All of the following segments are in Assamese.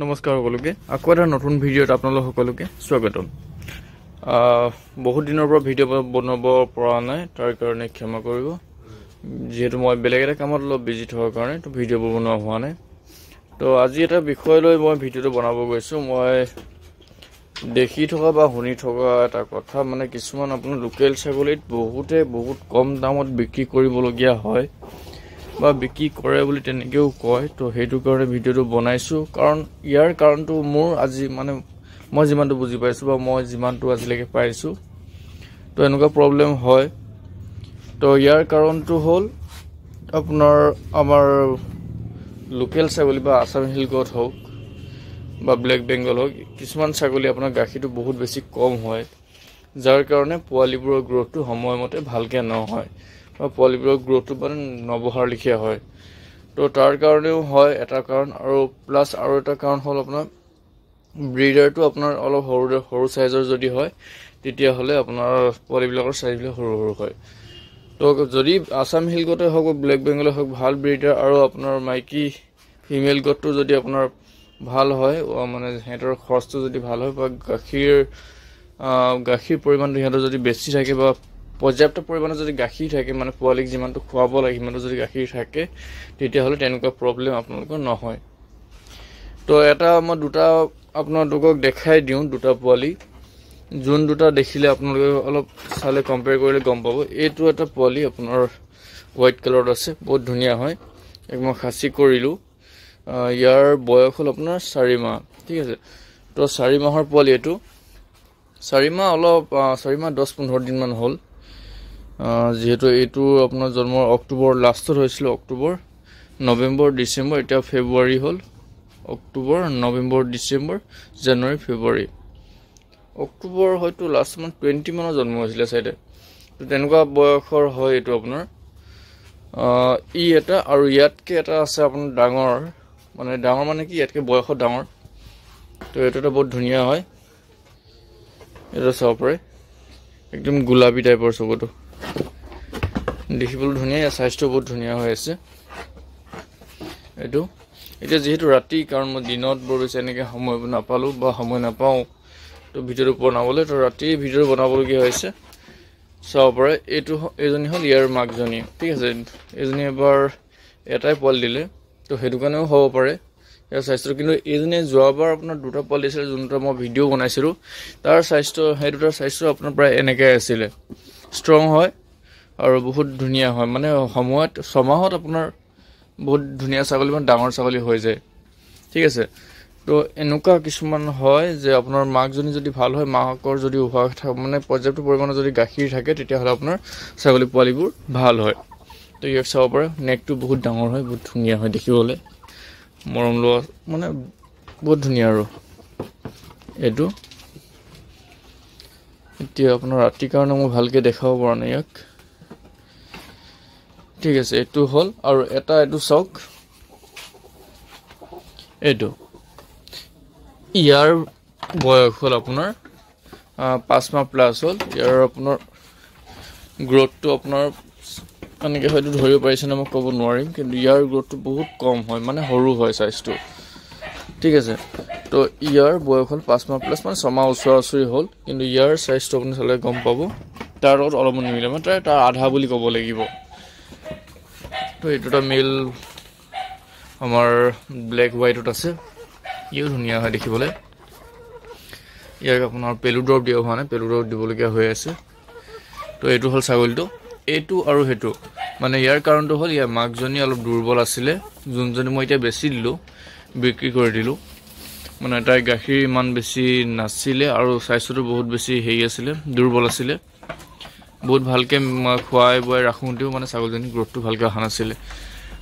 নমস্কাৰ সকলোকে আকৌ এটা নতুন ভিডিঅ'ত আপোনালোক সকলোকে স্বাগতম। বহুত দিনৰ পৰা ভিডিঅ' বনাব পৰা নাই, তাৰ কাৰণে ক্ষমা কৰিব। যেহেতু মই বেলেগ এটা কামত অলপ বিজি থকাৰ কাৰণে তো ভিডিঅ'বোৰ বনোৱা হোৱা নাই। তো আজি এটা বিষয় লৈ মই ভিডিঅ'টো বনাব গৈছোঁ। মই দেখি থকা বা শুনি থকা এটা কথা, মানে কিছুমান আপোনাৰ লোকেল ছাগলীত বহুত কম দামত বিক্ৰী কৰিবলগীয়া হয় বা বিক্ৰী কৰে বুলি তেনেকৈও কয়। তো সেইটো কাৰণে ভিডিঅ'টো বনাইছোঁ, কাৰণ ইয়াৰ কাৰণটো মোৰ আজি মই যিমানটো বুজি পাইছোঁ বা মই যিমানটো আজিলৈকে পাইছোঁ, তো এনেকুৱা প্ৰব্লেম হয়। তো ইয়াৰ কাৰণটো হ'ল আপোনাৰ আমাৰ লোকেল ছাগলী বা আছাম হিলগট হওক বা ব্লেক বেংগল হওক, কিছুমান ছাগলী আপোনাৰ গাখীৰটো বহুত বেছি কম হয়, যাৰ কাৰণে পোৱালিবোৰৰ গ্ৰ'থটো সময়মতে ভালকৈ নহয় বা পোৱালিবোৰৰ গ্ৰ'থটো মানে নবহাৰ লিখীয়া হয়। তো তাৰ কাৰণেও হয় এটা কাৰণ, আৰু প্লাছ আৰু এটা কাৰণ হ'ল আপোনাৰ ব্ৰিডাৰটো আপোনাৰ অলপ সৰু চাইজৰ যদি হয়, তেতিয়াহ'লে আপোনাৰ পোৱালিবিলাকৰ চাইজবিলাক সৰু হয়। তো যদি আছাম হিলগটে হওক বা ব্লেক বেংগলে হওক ভাল ব্ৰিডাৰ আৰু আপোনাৰ মাইকী ফিমেল গটটো যদি আপোনাৰ ভাল হয়, মানে সিহঁতৰ খৰচটো যদি ভাল হয় বা গাখীৰ পৰিমাণটো সিহঁতৰ যদি বেছি থাকে বা পৰ্যাপ্ত পৰিমাণে যদি গাখীৰ থাকে, মানে পোৱালিক যিমানটো খুৱাব লাগে সিমানটো যদি গাখীৰ থাকে, তেতিয়াহ'লে তেনেকুৱা প্ৰব্লেম আপোনালোকৰ নহয়। তো মই দুটা আপোনালোকক দেখাই দিওঁ, দুটা পোৱালি। যোন দুটা দেখিলে আপোনালোকে অলপ চালে কম্পেয়াৰ কৰিলে গম পাব। এইটো এটা পোৱালি আপোনাৰ হোৱাইট কালাৰত আছে, বহুত ধুনীয়া হয়। মই খাচী কৰিলোঁ। ইয়াৰ বয়স হ'ল আপোনাৰ 4 মাহ, ঠিক আছে। তো 4 মাহৰ পোৱালি এইটো। 4 মাহ 10-15 দিনমান হ'ল। যিহেতু এইটো আপোনাৰ জন্মৰ অক্টোবৰ লাষ্টত হৈছিল, অক্টোবৰ, নৱেম্বৰ, ডিচেম্বৰ, এতিয়া ফেব্ৰুৱাৰী হ'ল। অক্টোবৰ, নৱেম্বৰ, ডিচেম্বৰ, জানুৱাৰী, ফেব্ৰুৱাৰী, অক্টোবৰ হয়তো লাষ্ট 20 মানৰ জন্ম হৈছিলে চাইডে। তো তেনেকুৱা বয়সৰ হয় এইটো আপোনাৰ। ই এটা আৰু ইয়াতকৈ এটা আছে আপোনাৰ ডাঙৰ মানে কি ইয়াতকৈ বয়সত ডাঙৰ। তো এইটো এটা বহুত ধুনীয়া হয়, এইটো চাব পাৰে, একদম গোলাপী টাইপৰ চকুটো, দেখিবলৈ ধুনীয়া, চাইজটো বহুত ধুনীয়া হৈ আছে এইটো। এতিয়া যিহেতু ৰাতি, কাৰণ মই দিনত বৰ বেছি এনেকৈ সময় নাপালোঁ বা সময় নাপাওঁ তো ভিডিঅ'টো বনাবলৈ, তো ৰাতি ভিডিঅ'টো বনাবলগীয়া হৈছে। চাব পাৰে এইজনী হ'ল ইয়াৰ মাকজনী, ঠিক আছে। এইজনী এবাৰ এটাই পোৱালি দিলে, তো সেইটো কাৰণেও হ'ব পাৰে ইয়াৰ চাইজটো। কিন্তু এইজনীয়ে যোৱাবাৰ আপোনাৰ দুটা পোৱালি দিছিলে, যোন দুটা মই ভিডিঅ' বনাইছিলোঁ, সেই দুটাৰ চাইজটো আপোনাৰ প্ৰায় এনেকৈ আছিলে। ষ্ট্ৰং হয় আৰু বহুত ধুনীয়া হয়, মানে 6 মাহত আপোনাৰ বহুত ধুনীয়া ছাগলী, মানে ডাঙৰ ছাগলী হৈ যায়, ঠিক আছে। তো এনেকুৱা কিছুমান হয় যে আপোনাৰ মাকজনী যদি ভাল হয়, মাকৰ যদি মানে পৰ্যাপ্ত পৰিমাণৰ যদি গাখীৰ থাকে, তেতিয়াহ'লে আপোনাৰ ছাগলী পোৱালিবোৰ ভাল হয়। তো ইয়াক চাব পাৰে, নেকটো বহুত ডাঙৰ হয়, বহুত ধুনীয়া হয় দেখিবলৈ, মৰম লোৱা, মানে বহুত ধুনীয়া আৰু এইটো। এতিয়া আপোনাৰ ৰাতিৰ কাৰণে মই ভালকৈ দেখাব পৰা নাই ইয়াক, ঠিক আছে। এইটো হ'ল, আৰু এইটো চাওক, এইটো ইয়াৰ বয়স হ'ল আপোনাৰ 5 মাহ প্লাছ হ'ল। ইয়াৰ আপোনাৰ গ্ৰ'থটো আপোনাৰ এনেকৈ হয়তো ধৰিব পাৰিছেনে মই ক'ব নোৱাৰিম, কিন্তু ইয়াৰ গ্ৰ'থটো বহুত কম হয়, মানে সৰু হয় চাইজটো, ঠিক আছে। তো ইয়াৰ বয়স হ'ল 5 মাহ প্লাছ, মানে 6 মাহ ওচৰা-ওচৰি হ'ল, কিন্তু ইয়াৰ চাইজটো আপুনি চালে গম পাব, তাৰ লগত অলপমান নিমিলে, মানে তাৰ আধা বুলি ক'ব লাগিব। তো এইটো এটা মেল আমাৰ ব্লেক হোৱাইটত আছে, ইও ধুনীয়া হয় দেখিবলৈ। ইয়াক আপোনাৰ পেলু দৰৱ দিয়া হোৱা নাই, পেলু দৰৱ দিবলগীয়া হৈ আছে। তো এইটো হ'ল ছাগলীটো, এইটো আৰু সেইটো। মানে ইয়াৰ কাৰণটো হ'ল ইয়াৰ মাকজনী অলপ দুৰ্বল আছিলে, যোনজনী মই এতিয়া বেছি দিলোঁ, বিক্ৰী কৰি দিলোঁ। মানে তাই গাখীৰ ইমান বেছি নাছিলে আৰু স্বাস্থ্যটো বহুত বেছি আছিলে, দুৰ্বল আছিলে। বহুত ভালকৈ খুৱাই বোৱাই ৰাখোঁতেও মানে ছাগলীজনীৰ গ্ৰ'থটো ভালকৈ অহা নাছিলে।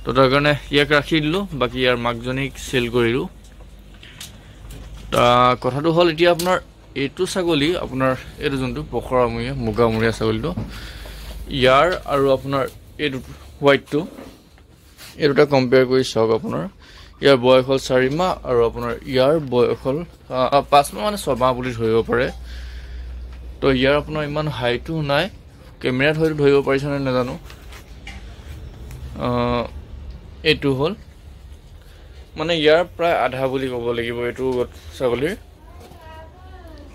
তো তাৰ কাৰণে ইয়াক ৰাখি দিলোঁ, বাকী ইয়াৰ মাকজনীক চেল কৰিলোঁ। কথাটো হ'ল এতিয়া আপোনাৰ এইটো ছাগলী, আপোনাৰ এইটো যোনটো পখৰামূৰীয়া মুগামূৰীয়া ছাগলীটো, ইয়াৰ আৰু আপোনাৰ এইটো হোৱাইটটো, এই দুটা কম্পেয়াৰ কৰি চাওক আপোনাৰ। ইয়াৰ বয়স হ'ল 4 মাহ আৰু আপোনাৰ ইয়াৰ বয়স হ'ল 5 মাহ, মানে 6 মাহ বুলি ধৰিব পাৰে। তো ইয়াৰ আপোনাৰ ইমান হাইটো নাই, কেমেৰাত হয়তো ধৰিব পাৰিছেনে নাজানো। এইটো হ'ল মানে ইয়াৰ প্ৰায় আধা বুলি ক'ব লাগিব এইটো ছাগলীৰ।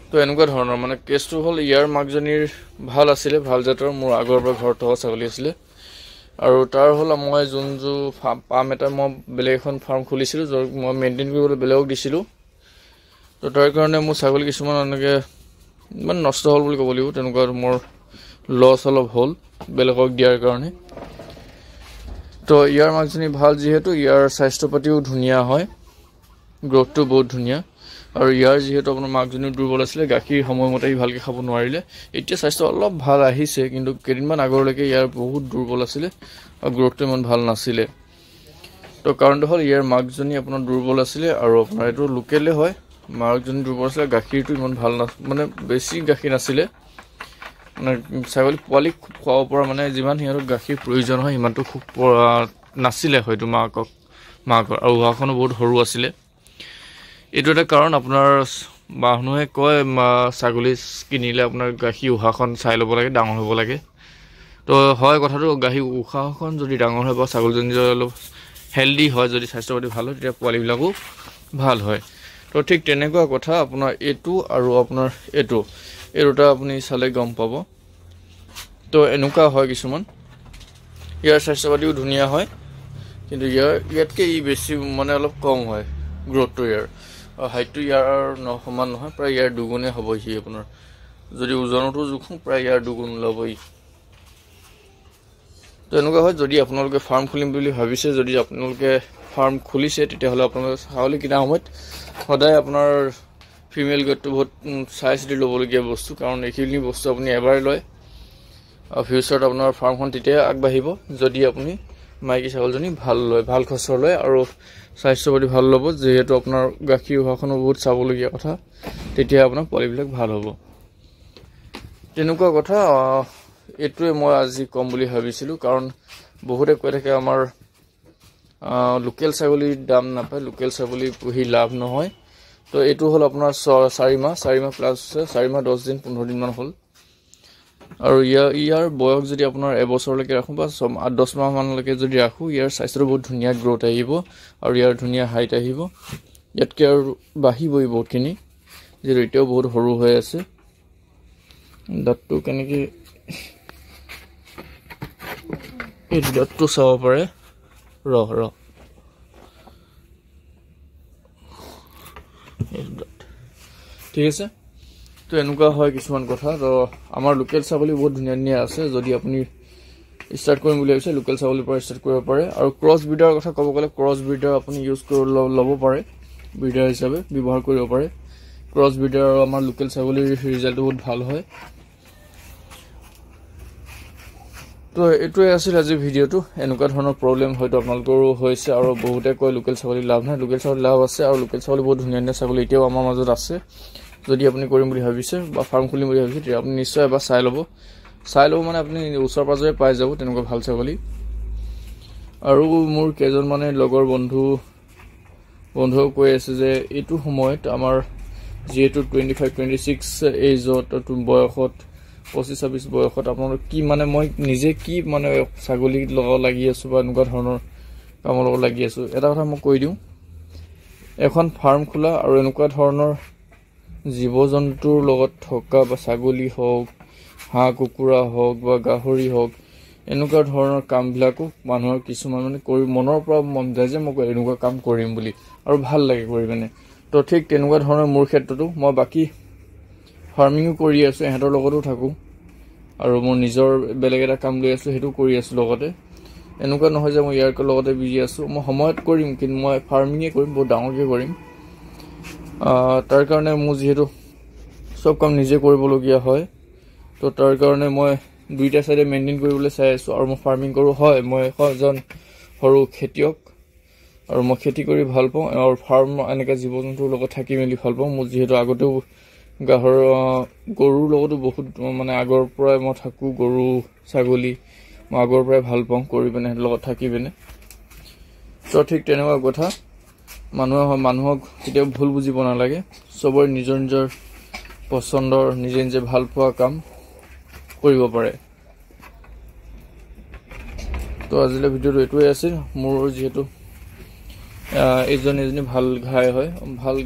তো এনেকুৱা ধৰণৰ মানে কেছটো হ'ল ইয়াৰ মাকজনীৰ ভাল আছিলে, ভাল জাতৰ, মোৰ আগৰ পৰা ঘৰত থকা ছাগলী আছিলে। আৰু তাৰ হ'ল মই যোনযোৰ পাম এটা মই বেলেগ এখন ফাৰ্ম খুলিছিলোঁ, য'ত মই মেইনটেইন কৰিবলৈ বেলেগক দিছিলোঁ। তো তাৰ কাৰণে মোৰ ছাগলী কিছুমান এনেকৈ ইমান নষ্ট হ'ল বুলি ক'ব লাগিব, তেনেকুৱা মোৰ লছ অলপ হ'ল বেলেগক দিয়াৰ কাৰণে। তো ইয়াৰ মাকজনী ভাল, যিহেতু ইয়াৰ স্বাস্থ্য পাতিও ধুনীয়া হয়, গ্ৰথটো বহুত ধুনীয়া। আৰু ইয়াৰ যিহেতু আপোনাৰ মাকজনী দুৰ্বল আছিলে, গাখীৰ সময়মতে ভালকৈ খাব নোৱাৰিলে। এতিয়া স্বাস্থ্য অলপ ভাল আহিছে, কিন্তু কেইদিনমান আগলৈকে ইয়াৰ বহুত দুৰ্বল আছিলে আৰু গ্ৰথটো ইমান ভাল নাছিলে। তো কাৰণটো হ'ল ইয়াৰ মাকজনী আপোনাৰ দুৰ্বল আছিলে, আৰু আপোনাৰ এইটো লোকেলে হয়, মাকজনী দুৰ্বল আছিলে, গাখীৰটো ইমান ভাল মানে বেছি গাখীৰ নাছিলে। মানে ছাগলী পোৱালিক খুব খুৱাব পৰা, মানে যিমান সিহঁতক গাখীৰ প্ৰয়োজন হয় সিমানটো খুব নাছিলে হয়তো মাকৰ, আৰু উহাখনো বহুত সৰু আছিলে। এইটো এটা কাৰণ। আপোনাৰ মানুহে কয় ছাগলী কিনিলে আপোনাৰ গাখীৰ উহাখন চাই ল'ব লাগে, ডাঙৰ হ'ব লাগে। তো হয় কথাটো, গাখীৰ উশাহখন যদি ডাঙৰ হয় বা ছাগলীজনী যদি অলপ হেল্ডি হয়, যদি স্বাস্থ্য পাতি ভাল হয়, তেতিয়া পোৱালিবিলাকো ভাল হয়। তো ঠিক তেনেকুৱা কথা আপোনাৰ এইটো আৰু আপোনাৰ এইটো, এই দুটা আপুনি চালে গম পাব। তো এনেকুৱা হয় কিছুমান, ইয়াৰ স্বাস্থ্য পাতিও ধুনীয়া হয়, কিন্তু ইয়াতকৈ বেছি মানে অলপ কম হয় গ্ৰথটো ইয়াৰ। হাইটটো ইয়াৰ সমান নহয়, প্ৰায় ইয়াৰ দুগুণে হ'বহি আপোনাৰ। যদি ওজনতো জোখোঁ প্ৰায় ইয়াৰ দুগুণ ল'বই। তো এনেকুৱা হয়, যদি আপোনালোকে ফাৰ্ম খুলিম বুলি ভাবিছে, যদি আপোনালোকে ফাৰ্ম খুলিছে, তেতিয়াহ'লে আপোনালোকে ছাগলী কিনাৰ সময়ত সদায় আপোনাৰ ফিমেল গ্ৰেডটো বহুত চাই চিতি ল'বলগীয়া বস্তু, কাৰণ এইখিনি বস্তু আপুনি এবাৰ লয় আৰু ফিউচাৰত আপোনাৰ ফাৰ্মখন তেতিয়াই আগবাঢ়িব, যদি আপুনি মাইকী ছাগলীজনী ভাল লয়, ভাল খচৰ লয় আৰু স্বাস্থ্য পাতি ভাল ল'ব। যিহেতু আপোনাৰ গাখীৰ হোৱাখনো বহুত চাবলগীয়া কথা, তেতিয়া আপোনাৰ পোৱালিবিলাক ভাল হ'ব। তেনেকুৱা কথা। এইটোৱে মই আজি ক'ম বুলি ভাবিছিলোঁ, কাৰণ বহুতে কৈ থাকে আমাৰ লোকেল ছাগলীৰ দাম নাপায়, লোকেল ছাগলী পুহি লাভ নহয়। তো এইটো হ'ল আপোনাৰ 4 মাহ প্লাছ হৈছে, 4 মাহ 10 দিন 15 দিনমান হ'ল। আৰু ইয়াৰ বয়স যদি আপোনাৰ এবছৰলৈকে ৰাখোঁ বা 8-10 মাহমানলৈকে যদি ৰাখোঁ, ইয়াৰ স্বাস্থ্যটো বহুত ধুনীয়া গ্ৰথ আহিব আৰু ইয়াৰ ধুনীয়া হাইট আহিব। ইয়াতকৈ আৰু বাঢ়িবই বহুতখিনি, যিহেতু এতিয়াও বহুত সৰু হৈ আছে। দাঁতটো কেনেকৈ, এই দাঁতটো চাব পাৰে, ঠিক আছে। তো এনেকুৱা হয় কিছুমান কথা। তো আমাৰ লোকেল ছাগলী বহুত ধুনীয়া ধুনীয়া আছে, যদি আপুনি ষ্টাৰ্ট কৰিম বুলি ভাবিছে লোকেল ছাগলীৰ পৰা ষ্টাৰ্ট কৰিব পাৰে। আৰু ক্ৰছ ব্ৰিডাৰৰ কথা ক'ব গ'লে, ক্ৰছ ব্ৰিডাৰ আপুনি ইউজ কৰি ল'ব পাৰে, ব্ৰিডাৰ হিচাপে ব্যৱহাৰ কৰিব পাৰে। ক্ৰছ ব্ৰিডাৰ আমাৰ লোকেল ছাগলীৰ ৰিজাল্টটো বহুত ভাল হয়। তো এইটোৱে আছিল আজিৰ ভিডিঅ'টো। এনেকুৱা ধৰণৰ প্ৰব্লেম হয়তো আপোনালোকৰো হৈছে, আৰু বহুতে কয় লোকেল ছাগলী লাভ নাই। লোকেল ছাগলী লাভ আছে, আৰু লোকেল ছাগলী বহুত ধুনীয়া ধুনীয়া ছাগলী এতিয়াও আমাৰ মাজত আছে। যদি আপুনি কৰিম বুলি ভাবিছে বা ফাৰ্ম খুলিম বুলি ভাবিছে, তেতিয়া আপুনি নিশ্চয় এবাৰ চাই ল'ব মানে আপুনি ওচৰ পাজৰে পাই যাব তেনেকুৱা ভাল ছাগলী। আৰু মোৰ কেইজনমানে লগৰ বন্ধুৱেও কৈ আছে যে এইটো সময়ত আমাৰ যিহেতু 25-26 এইজত বয়সত, 25-26 বয়সত আপোনালোক কি মানে মই নিজে কি মানে ছাগলীৰ লগত লাগি আছোঁ বা এনেকুৱা ধৰণৰ কামৰ লগত লাগি আছোঁ। এটা কথা মই কৈ দিওঁ, এখন ফাৰ্ম খোলা আৰু এনেকুৱা ধৰণৰ জীৱ জন্তুৰ লগত থকা, বা ছাগলী হওক, হাঁহ কুকুৰা হওক বা গাহৰি হওক, এনেকুৱা ধৰণৰ কামবিলাকো মানুহৰ কিছুমান মানে মনৰ পৰা মন যায় যে মই এনেকুৱা কাম কৰিম বুলি, আৰু ভাল লাগে কৰি মানে। তো ঠিক তেনেকুৱা ধৰণৰ মোৰ ক্ষেত্ৰতো মই বাকী ফাৰ্মিঙো কৰি আছোঁ, ইহঁতৰ লগতো থাকোঁ, আৰু মোৰ নিজৰ বেলেগ এটা কাম লৈ আছোঁ, সেইটো কৰি আছোঁ লগতে। এনেকুৱা নহয় যে মই ইয়াৰ লগতে বিজি আছোঁ, মই সময়ত কৰিম, কিন্তু মই ফাৰ্মিঙে কৰিম, বহুত ডাঙৰকৈ কৰিম। তাৰ কাৰণে মোৰ যিহেতু চব কাম নিজে কৰিবলগীয়া হয়, তো তাৰ কাৰণে মই দুইটা চাইডে মেইনটেইন কৰিবলৈ চাই আছোঁ। আৰু মই ফাৰ্মিং কৰোঁ, হয় মই এজন সৰু খেতিয়ক, আৰু মই খেতি কৰি ভাল পাওঁ, আৰু ফাৰ্ম এনেকৈ জীৱ জন্তুৰ লগত থাকি মেলি ভাল পাওঁ। মোৰ যিহেতু আগতেও গৰুৰ লগতো বহুত মানে আগৰ পৰাই মই থাকোঁ, গৰু ছাগলী মই আগৰ পৰাই ভাল পাওঁ কৰি পিনে, সিহঁতৰ লগত থাকি পিনে। তো ঠিক তেনেকুৱা কথা। মানুহক কেতিয়াও ভুল বুজিব নালাগে, চবৰে নিজৰ নিজৰ পচন্দৰ, নিজে নিজে ভাল পোৱা কাম কৰিব পাৰে। তো আজিলৈ ভিডিঅ'টো এইটোৱে আছিল। মোৰ যিহেতু এজনী ভাল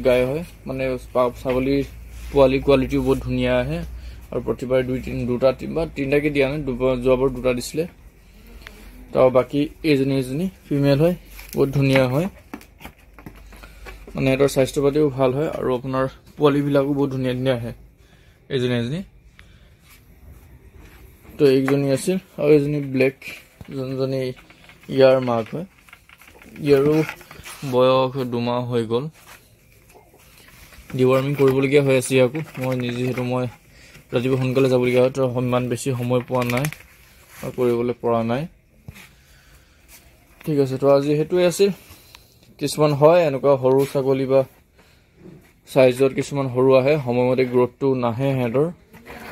গাই হয় মানে ছাগলীৰ পোৱালি কোৱালিটিও বহুত ধুনীয়া আহে আৰু প্ৰতিবাৰ দুটা তিনিটাকে দিয়া নাই যোৱাবাৰ দুটা দিছিলে তো বাকী এজনী ফিমেল হয় বহুত ধুনীয়া হয় মানে এটাৰ স্বাস্থ্য পাতিও ভাল হয় আৰু আপোনাৰ পোৱালিবিলাকো বহুত ধুনীয়া ধুনীয়া আহে এজনী তো একজনী আছিল আৰু এজনী ব্লেক যোনজনী ইয়াৰ মাক হয় ইয়াৰো বয়স 2 মাহ হৈ গ'ল ডিৱাৰ্মিং কৰিবলগীয়া হৈ আছে ইয়াকো মই নিজে হেতু মই ৰাতিপুৱা সোনকালে যাবলগীয়া হয় তো ইমান বেছি সময় পোৱা নাই আৰু কৰিবলৈ পৰা নাই ঠিক আছে তো আজি হেতুৱে আছিল কিছুমান হয় এনেকুৱা সৰু ছাগলী বা সাইজত কিছুমান সৰু আহে সময়মতে গ্ৰোথটো নাহে হেডৰ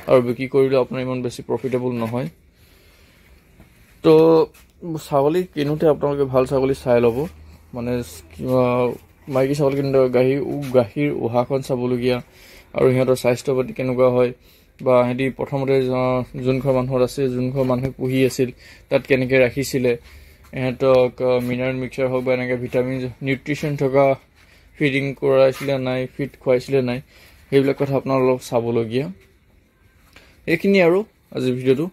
আৰু বিক্ৰী কৰিলে আপোনাৰ ইমান বেছি প্ৰফিটেবল নহয় তো ছাগলী কিনোতে আপোনালোকে ভাল ছাগলী চাই ল'ব মানে মাইকী ছাগলী কিনোতে গাখীৰ উহাখন চাবলগীয়া আৰু সিহঁতৰ স্বাস্থ্য পাতি কেনেকুৱা হয় বা হেতি প্ৰথমতে যোন ঘৰ মানুহৰ আছে যোন ঘৰ মানুহে পুহি আছিল তাত কেনেকৈ ৰাখিছিলে এহেতক মিনাৰেল মিক্সাৰ হওক বা এনেকৈ ভিটামিন নিউট্ৰিশ্যন থকা ফিডিং কৰাইছিলে নাই ফিড খুৱাইছিলে নাই সেইবিলাক কথা আপোনালোকে অলপ চাবলগীয়া এইখিনি আৰু আজি ভিডিঅ'টো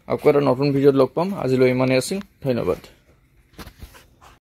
আকৌ এটা নতুন ভিডিঅ'ত লগ পাম আজিলৈ ইমানেই আছিল ধন্যবাদ